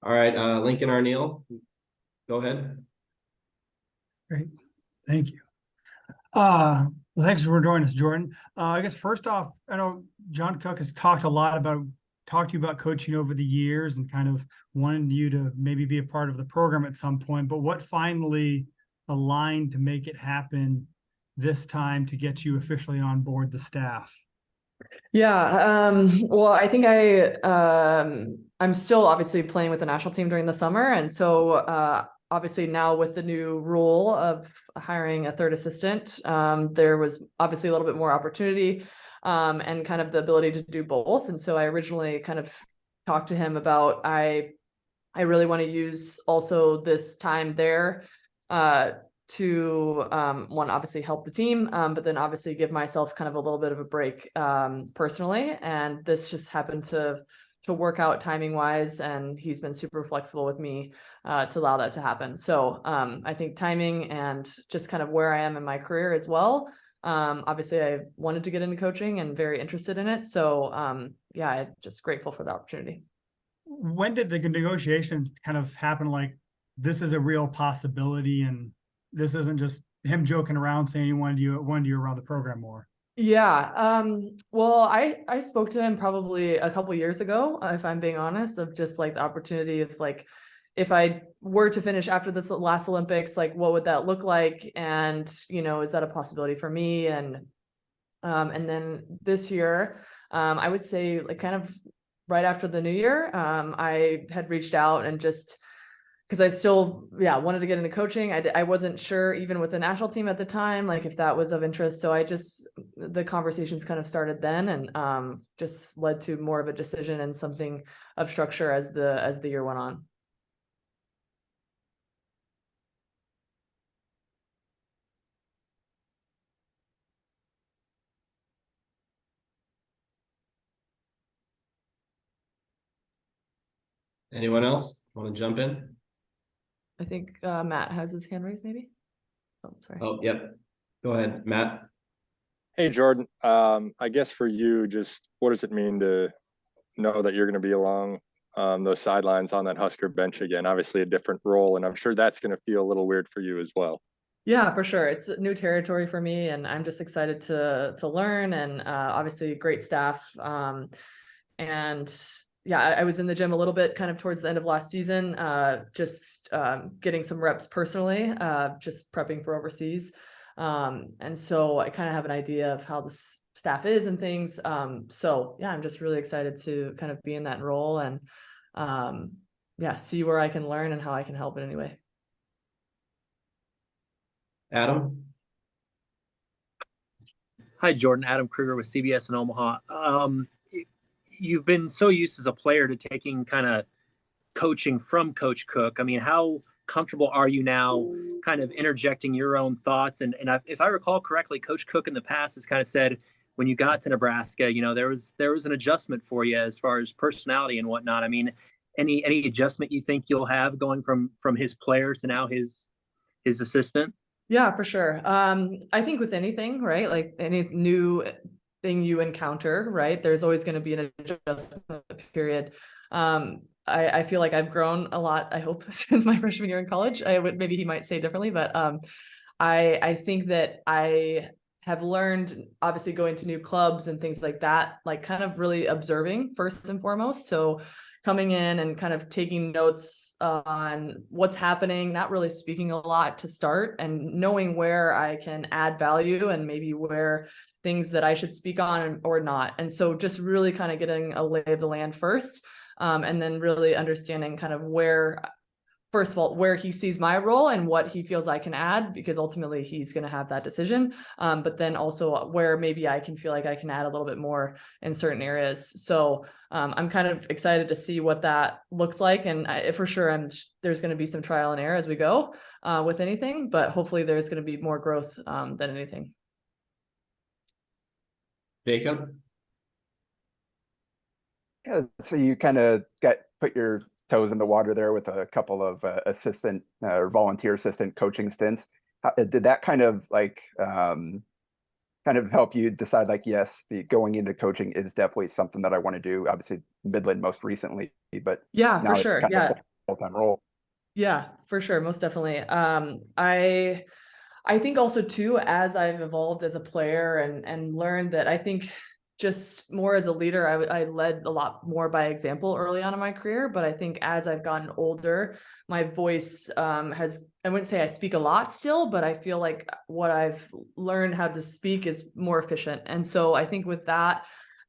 All right, Lincoln Arneal, go ahead. Great. Thank you. Well, thanks for joining us, Jordan. I guess first off, I know John Cook has talked to you about coaching over the years and kind of wanted you to maybe be a part of the program at some point, but what finally aligned to make it happen this time to get you officially on board the staff? Yeah, well, I think I'm still obviously playing with the national team during the summer. And so obviously now with the new rule of hiring a third assistant, there was obviously a little bit more opportunity and kind of the ability to do both. And so I originally kind of talked to him about I really want to use also this time there to one, obviously help the team, but then obviously give myself kind of a little bit of a break personally. And this just happened to work out timing wise, and he's been super flexible with me to allow that to happen. So I think timing and just kind of where I am in my career as well. Obviously I wanted to get into coaching and very interested in it. So yeah, I'm just grateful for the opportunity. When did the negotiations kind of happen? Like, this is a real possibility and this isn't just him joking around saying he wanted you around the program more? Yeah. Well, I spoke to him probably a couple years ago, if I'm being honest, of just like the opportunity of like, if I were to finish after this last Olympics, like what would that look like? And, you know, is that a possibility for me? And then this year, I would say like kind of right after the new year, I had reached out and just, because I still, wanted to get into coaching. I wasn't sure even with the national team at the time, like if that was of interest. So the conversations kind of started then and just led to more of a decision and something of structure as the year went on. Anyone else want to jump in? I think Matt has his hand raised, maybe. Oh, sorry. Oh, yep. Go ahead, Matt. Hey, Jordan. I guess for you, just what does it mean to know that you're going to be along those sidelines on that Husker bench again? Obviously a different role, and I'm sure that's going to feel a little weird for you as well. Yeah, for sure. It's new territory for me, and I'm just excited to learn, and obviously great staff. And yeah, I was in the gym a little bit kind of towards the end of last season, just getting some reps personally, just prepping for overseas. And so I kind of have an idea of how this staff is and things. So yeah, I'm just really excited to kind of be in that role and see where I can learn and how I can help in any way. Adam. Hi, Jordan. Adam Kruger with CBS in Omaha. You've been so used as a player to taking kind of coaching from Coach Cook. I mean, how comfortable are you now kind of interjecting your own thoughts? And if I recall correctly, Coach Cook in the past has kind of said when you got to Nebraska, you know, there was an adjustment for you as far as personality and whatnot. I mean, any adjustment you think you'll have going from his player to now his assistant? Yeah, for sure. I think with anything, right? Like any new thing you encounter, right? There's always going to be an adjustment period. I feel like I've grown a lot, I hope, since my freshman year in college. Maybe he might say differently, but I think that I have learned, obviously going to new clubs and things like that, like kind of really observing first and foremost. So coming in and kind of taking notes on what's happening, not really speaking a lot to start, and knowing where I can add value and maybe where things that I should speak on or not. And so just really kind of getting a lay of the land first, and then really understanding kind of where, first of all, where he sees my role and what he feels I can add, because ultimately he's going to have that decision. But then also where maybe I can feel like I can add a little bit more in certain areas. So I'm kind of excited to see what that looks like. And for sure, there's going to be some trial and error as we go with anything, but hopefully there's going to be more growth than anything. Jacob. Yeah, so you kind of put your toes in the water there with a couple of assistant or volunteer assistant coaching stints. Did that kind of like kind of help you decide like, yes, going into coaching is definitely something that I want to do? Obviously Midland most recently, but yeah, for sure. Yeah. full-time role. Yeah, for sure. Most definitely. I think also too, as I've evolved as a player and learned that I think just more as a leader, I led a lot more by example early on in my career. But I think as I've gotten older, my voice has, I wouldn't say I speak a lot still, but I feel like what I've learned how to speak is more efficient. And so I think with that,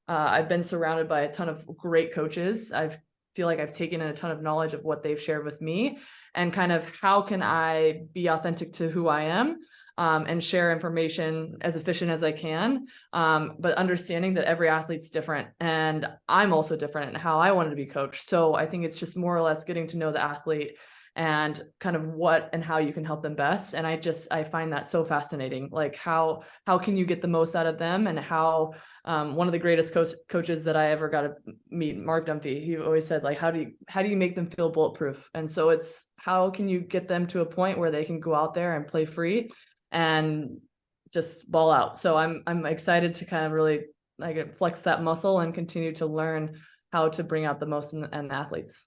I've been surrounded by a ton of great coaches. I feel like I've taken in a ton of knowledge of what they've shared with me and kind of how can I be authentic to who I am, and share information as efficient as I can. But understanding that every athlete's different and I'm also different in how I wanted to be coached. So I think it's just more or less getting to know the athlete and kind of what and how you can help them best. And I find that so fascinating. Like how can you get the most out of them, and how one of the greatest coaches that I ever got to meet, Mark Dumphy, he always said, like, how do you make them feel bulletproof? And so it's how can you get them to a point where they can go out there and play free and just ball out. So I'm excited to kind of really like flex that muscle and continue to learn how to bring out the most in athletes.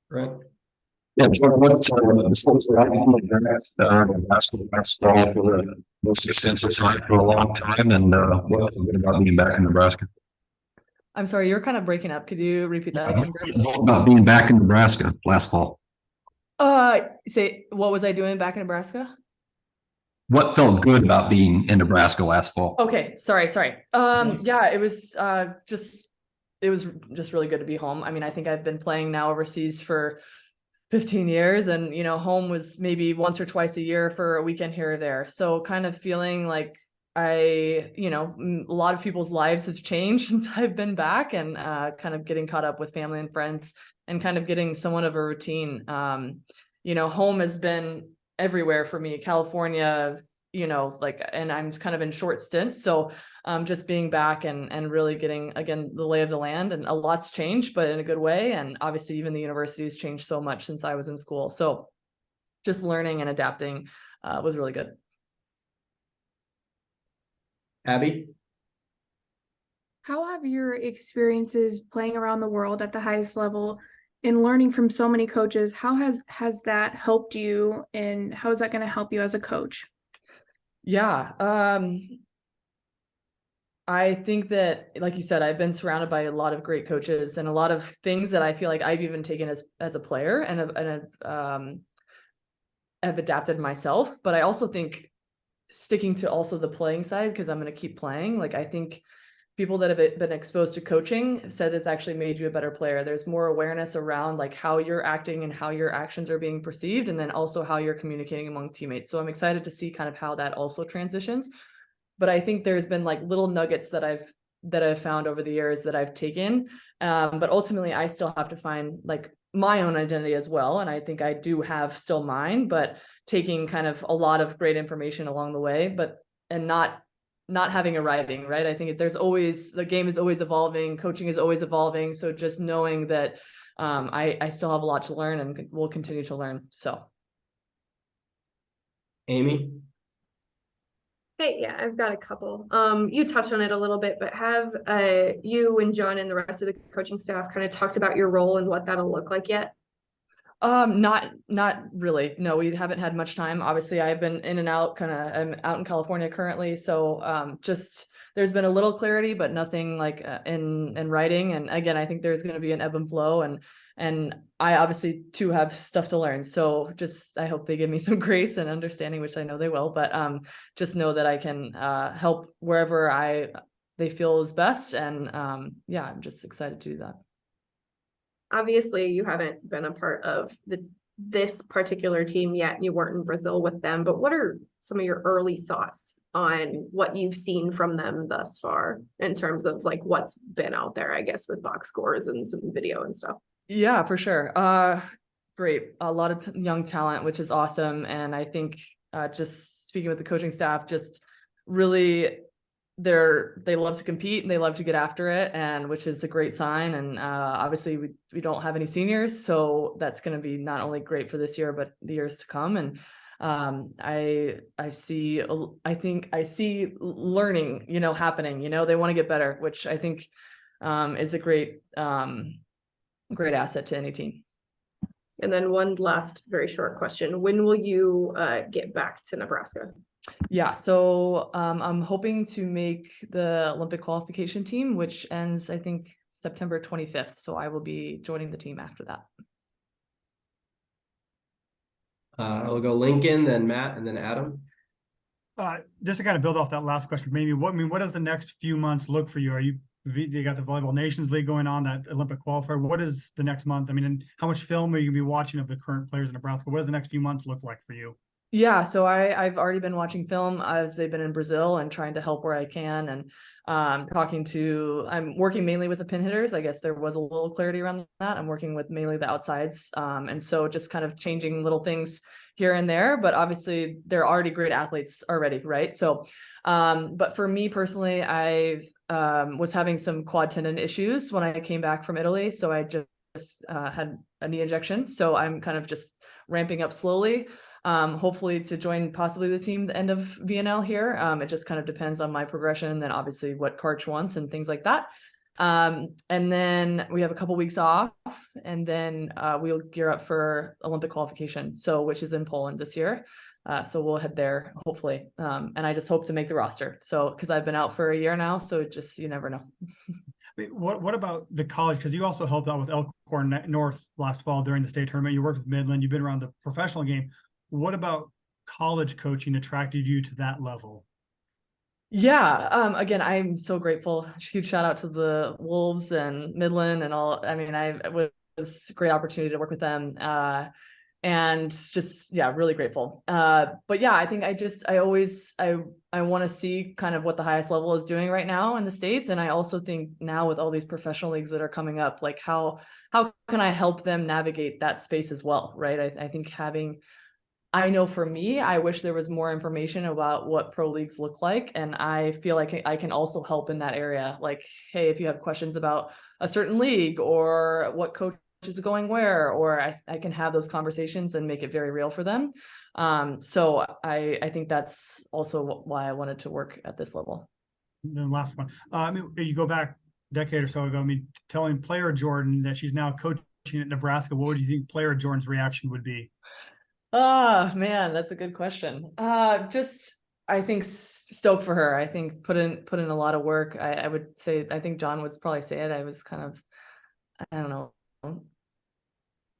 Right. Yeah, Jordan, what the folks that I've been basketball for the most extensive time for a long time, and what about being back in Nebraska? I'm sorry, you're kind of breaking up. Could you repeat that again? What about being back in Nebraska last fall? Say, what was I doing back in Nebraska? What felt good about being in Nebraska last fall? Okay, sorry. Yeah, it was just really good to be home. I mean, I think I've been playing now overseas for 15 years, and home was maybe once or twice a year for a weekend here or there. So kind of feeling like a lot of people's lives have changed since I've been back, and kind of getting caught up with family and friends and kind of getting somewhat of a routine. Home has been everywhere for me, California, and I'm kind of in short stints. So just being back and really getting, again, the lay of the land, and a lot's changed, but in a good way. And obviously even the university has changed so much since I was in school. So just learning and adapting was really good. Abby? How have your experiences playing around the world at the highest level and learning from so many coaches, how has that helped you, and how is that going to help you as a coach? Yeah. I think that, like you said, I've been surrounded by a lot of great coaches and a lot of things that I feel like I've even taken as a player and have adapted myself. But I also think sticking to also the playing side, because I'm going to keep playing. Like, I think people that have been exposed to coaching said it's actually made you a better player. There's more awareness around like how you're acting and how your actions are being perceived, and then also how you're communicating among teammates. So I'm excited to see kind of how that also transitions. But I think there's been like little nuggets that I've found over the years that I've taken. But ultimately I still have to find like my own identity as well. And I think I do have still mine, but taking kind of a lot of great information along the way, and not having arriving, right? I think the game is always evolving, coaching is always evolving. So just knowing that I still have a lot to learn and will continue to learn. So. Amy? Hey, yeah, I've got a couple. You touched on it a little bit, but have you and John and the rest of the coaching staff kind of talked about your role and what that'll look like yet? Not really. No, we haven't had much time. Obviously, I've been in and out, I'm out in California currently. So just there's been a little clarity, but nothing like in writing. And again, I think there's going to be an ebb and flow, and I obviously too have stuff to learn. So just I hope they give me some grace and understanding, which I know they will. But just know that I can help wherever they feel is best. And yeah, I'm just excited to do that. Obviously, you haven't been a part of this particular team yet, and you weren't in Brazil with them, but what are some of your early thoughts on what you've seen from them thus far in terms of like what's been out there, I guess, with box scores and some video and stuff? Yeah, for sure. Great. A lot of young talent, which is awesome. And I think just speaking with the coaching staff, just really they love to compete and they love to get after it, and which is a great sign. And obviously we don't have any seniors, so that's going to be not only great for this year but the years to come. And I think I see learning happening. They want to get better, which I think is a great great asset to any team. And then one last very short question. When will you get back to Nebraska? Yeah, so I'm hoping to make the Olympic qualification team, which ends, I think, September 25th. So I will be joining the team after that. I'll go Lincoln, then Matt, and then Adam. Just to kind of build off that last question, maybe what does the next few months look for you? You got the Volleyball Nations League going on, that Olympic qualifier. What is the next month? I mean, and how much film are you gonna be watching of the current players in Nebraska? What does the next few months look like for you? Yeah, so I've already been watching film as they've been in Brazil and trying to help where I can, and I'm working mainly with the pin hitters. I guess there was a little clarity around that. I'm working with mainly the outsides, and so just kind of changing little things here and there, but obviously they're already great athletes already, right? So but for me personally, I was having some quad tendon issues when I came back from Italy, so I just had a knee injection, so I'm kind of just ramping up slowly. Hopefully to join possibly the team the end of VNL here. It just kind of depends on my progression and then obviously what Karch wants and things like that. And then we have a couple weeks off, and then we'll gear up for Olympic qualification, so which is in Poland this year. So we'll head there hopefully. And I just hope to make the roster. So because I've been out for a year now, so just you never know. What about the college? Because you also helped out with Elkhorn North last fall during the state tournament. You worked with Midland. You've been around the professional game. What about college coaching attracted you to that level? Yeah, again, I'm so grateful. Huge shout out to the Wolves and Midland and all. I mean, it was a great opportunity to work with them. And just, yeah, really grateful. But yeah, I think I want to see kind of what the highest level is doing right now in the States. And I also think now with all these professional leagues that are coming up, like how can I help them navigate that space as well, right? I think I know for me, I wish there was more information about what pro leagues look like. And I feel like I can also help in that area. Like, hey, if you have questions about a certain league or what coach is going where, or I can have those conversations and make it very real for them. So I think that's also why I wanted to work at this level. The last one. I mean, you go back a decade or so ago, I mean, telling player Jordan that she's now coaching at Nebraska, what would you think player Jordan's reaction would be? Oh man, that's a good question. Just I think stoked for her. I think put in a lot of work. I would say, I think John would probably say it. I was kind of, I don't know,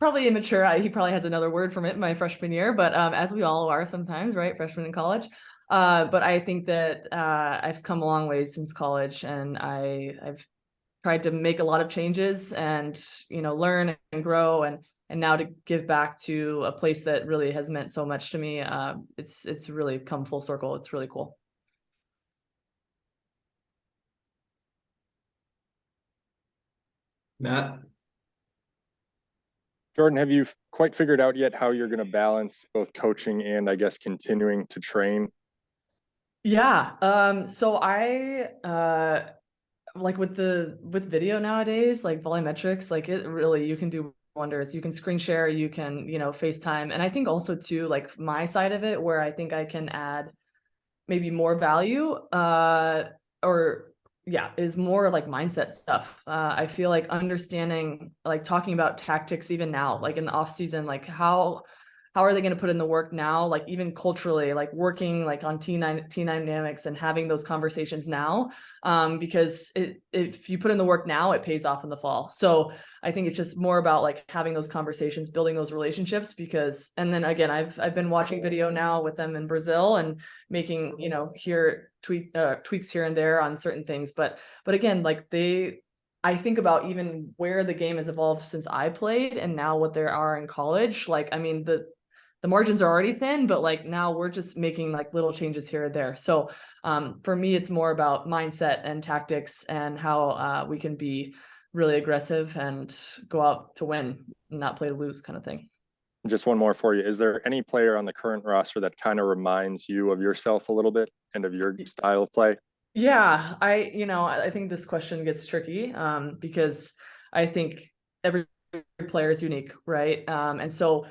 probably immature. He probably has another word from it my freshman year, but as we all are sometimes, right? Freshmen in college. But I think that I've come a long way since college, and I've tried to make a lot of changes and, learn and grow, and now to give back to a place that really has meant so much to me. It's really come full circle. It's really cool. Matt. Jordan, have you quite figured out yet how you're going to balance both coaching and I guess continuing to train? Yeah. So I like with video nowadays, like volumetrics, like it really, you can do wonders. You can screen share, you can, FaceTime. And I think also too, like my side of it, where I think I can add maybe more value, is more like mindset stuff. I feel like understanding, like talking about tactics, even now, like in the off season, like how are they going to put in the work now? Like even culturally, like working like on T9 dynamics and having those conversations now, because if you put in the work now, it pays off in the fall. So I think it's just more about like having those conversations, building those relationships, and then again, I've been watching video now with them in Brazil and making, tweaks here and there on certain things. But again, like I think about even where the game has evolved since I played and now what there are in college. Like, I mean, the margins are already thin, but like now we're just making like little changes here and there. So for me, it's more about mindset and tactics and how we can be really aggressive and go out to win, not play to lose kind of thing. Just one more for you. Is there any player on the current roster that kind of reminds you of yourself a little bit and of your style of play? Yeah, I think this question gets tricky because I think every player is unique, right? And so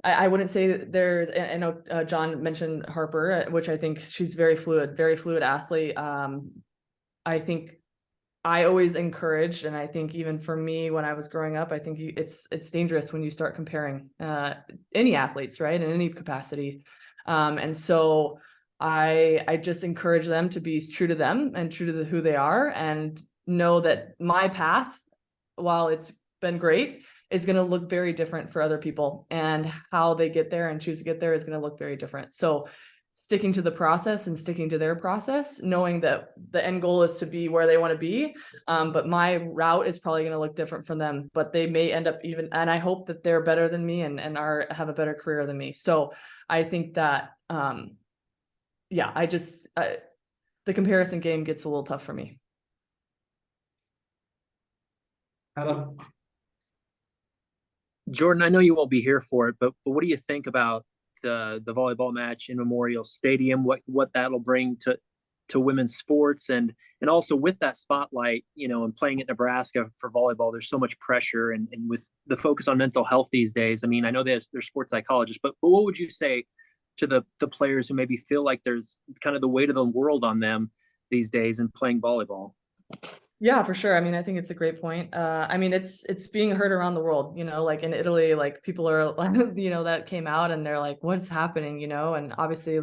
I wouldn't say that there's, I know John mentioned Harper, which I think she's very fluid athlete. I think I always encouraged, and I think even for me when I was growing up, I think it's dangerous when you start comparing any athletes, right, in any capacity. And so I just encourage them to be true to them and true to who they are, and know that my path, while it's been great, is going to look very different for other people, and how they get there and choose to get there is going to look very different. So sticking to the process and sticking to their process, knowing that the end goal is to be where they want to be. But my route is probably going to look different from them, but they may end up even, and I hope that they're better than me and have a better career than me. So I think that, yeah, the comparison game gets a little tough for me. Adam? Jordan, I know you won't be here for it, but what do you think about the volleyball match in Memorial Stadium? What that'll bring to women's sports, and also with that spotlight, and playing at Nebraska for volleyball, there's so much pressure, and with the focus on mental health these days. I mean, I know there's sports psychologists, but what would you say to the players who maybe feel like there's kind of the weight of the world on them these days in playing volleyball? Yeah, for sure. I mean, I think it's a great point. I mean, it's being heard around the world, like in Italy, like people are, that came out and they're like, what's happening, and obviously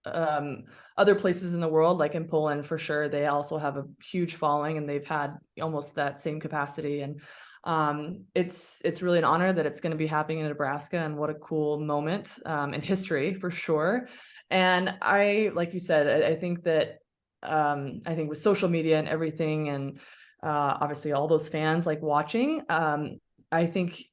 other places in the world, like in Poland, for sure, they also have a huge following, and they've had almost that same capacity. And it's really an honor that it's going to be happening in Nebraska, and what a cool moment in history for sure. And like you said, I think that I think with social media and everything, and obviously all those fans like watching, I think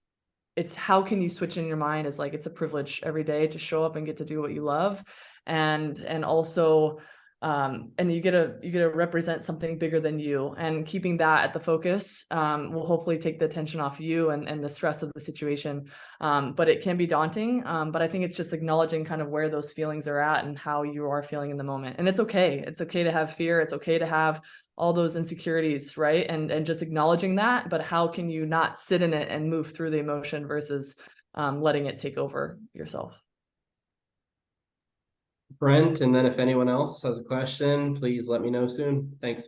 it's how can you switch in your mind is like, it's a privilege every day to show up and get to do what you love. And also, and you get to represent something bigger than you, and keeping that at the focus will hopefully take the attention off you and the stress of the situation. But it can be daunting. But I think it's just acknowledging kind of where those feelings are at and how you are feeling in the moment. And it's okay. It's okay to have fear. It's okay to have all those insecurities, right? And just acknowledging that, but how can you not sit in it and move through the emotion versus letting it take over yourself? Brent, and then if anyone else has a question, please let me know soon. Thanks.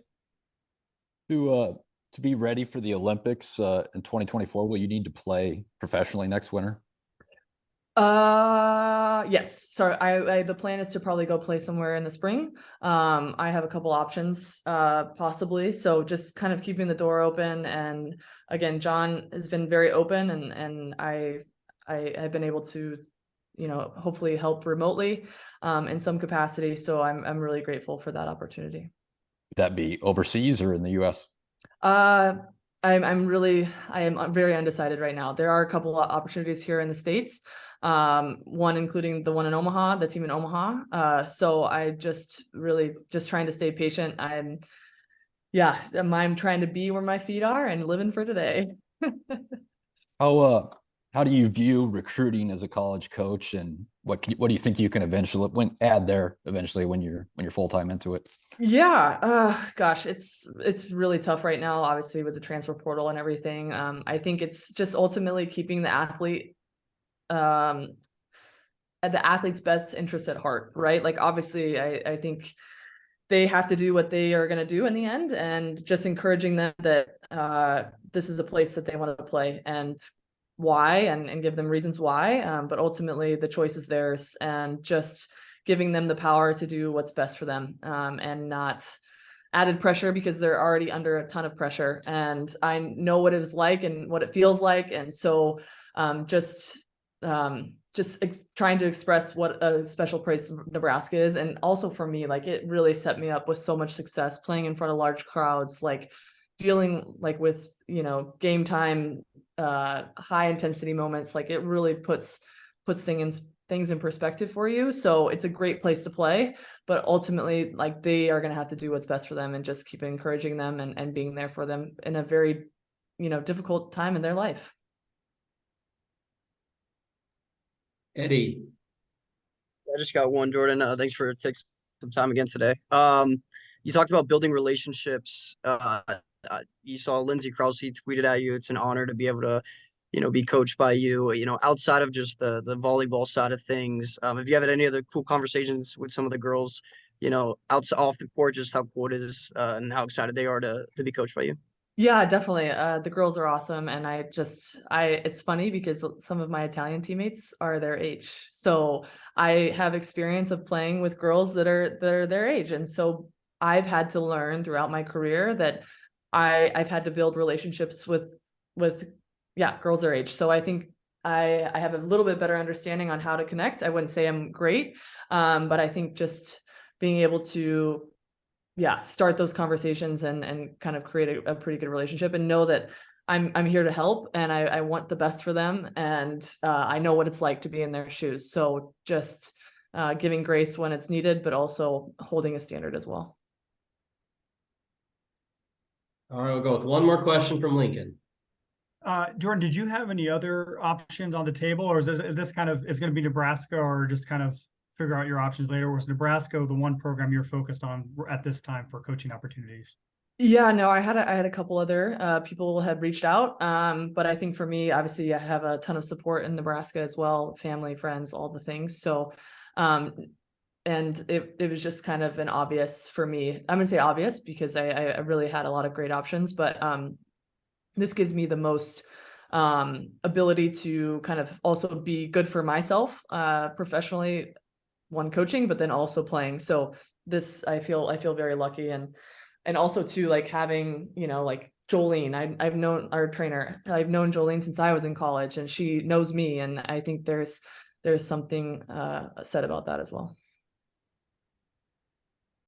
To be ready for the Olympics in 2024, will you need to play professionally next winter? Yes. So the plan is to probably go play somewhere in the spring. I have a couple options, possibly. So just kind of keeping the door open. And again, John has been very open, and I've been able to, hopefully help remotely, in some capacity. So I'm really grateful for that opportunity. Would that be overseas or in the US? I'm very undecided right now. There are a couple of opportunities here in the States. One including the one in Omaha, the team in Omaha. So I just trying to stay patient. I'm trying to be where my feet are and living for today. How do you view recruiting as a college coach, and what do you think you can eventually add there when you're full-time into it? Yeah. Gosh, it's really tough right now, obviously with the transfer portal and everything. I think it's just ultimately keeping the athlete, at the athlete's best interest at heart, right? Like, obviously I think they have to do what they are going to do in the end, and just encouraging them that this is a place that they want to play, and why, and give them reasons why. But ultimately the choice is theirs, and just giving them the power to do what's best for them, and not added pressure, because they're already under a ton of pressure. And I know what it was like and what it feels like. And so just trying to express what a special place Nebraska is. And also for me, like, it really set me up with so much success playing in front of large crowds, like dealing like with, game time, high intensity moments. Like, it really puts things in perspective for you. So it's a great place to play, but ultimately, like, they are going to have to do what's best for them, and just keep encouraging them and being there for them in a very, difficult time in their life. Eddie. I just got one, Jordan. Thanks for taking some time again today. You talked about building relationships. You saw Lindsey Krause tweeted at you. It's an honor to be able to, be coached by you, outside of just the volleyball side of things. Have you had any other cool conversations with some of the girls, outside off the court, just how cool it is and how excited they are to be coached by you? Yeah, definitely. The girls are awesome. And it's funny because some of my Italian teammates are their age. So I have experience of playing with girls that are their age. And so I've had to learn throughout my career that I've had to build relationships with girls their age. So I think I have a little bit better understanding on how to connect. I wouldn't say I'm great, but I think just being able to start those conversations and kind of create a pretty good relationship and know that I'm here to help and I want the best for them. And I know what it's like to be in their shoes. So just giving grace when it's needed, but also holding a standard as well. All right, we'll go with one more question from Lincoln. Jordan, did you have any other options on the table, or is this kind of is going to be Nebraska, or just kind of figure out your options later? Or was Nebraska the one program you're focused on at this time for coaching opportunities? Yeah, no, I had a couple other people had reached out, but I think for me, obviously, I have a ton of support in Nebraska as well, family, friends, all the things. So, and it was just kind of an obvious for me. I'm gonna say obvious because I really had a lot of great options, but this gives me the most ability to kind of also be good for myself professionally, one coaching, but then also playing. So this, I feel very lucky, and also too, like having, like Jolene, I've known our trainer, I've known Jolene since I was in college, and she knows me, and I think there's something said about that as well.